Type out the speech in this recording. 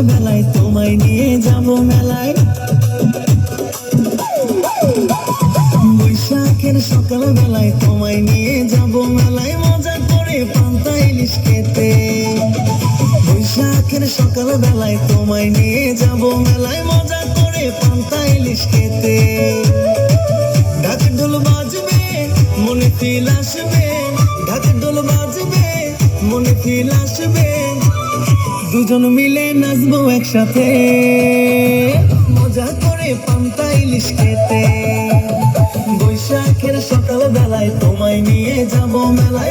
বেলায় তোমায় নিয়ে যাব মেলায়। বৈশাখের সকাল বেলায় তোমায় নিয়ে যাব মেলায়, মজা করে পান্তা ইলিশ খেতে। বৈশাখের সকাল বেলায় তোমায় নিয়ে যাব মেলায়, মজা করে পান্তা ইলিশ খেতে। ঢাকের ঢোল বাজবে মনে ফিল আসবে, ঢাকের ঢোল বাজবে মনে ফিল আসবে, দুজন মিলে নাচবো একসাথে, মজা করে পান্তা ইলিশ খেতে। বৈশাখের সকাল বেলায় তোমায় নিয়ে যাব মেলায়।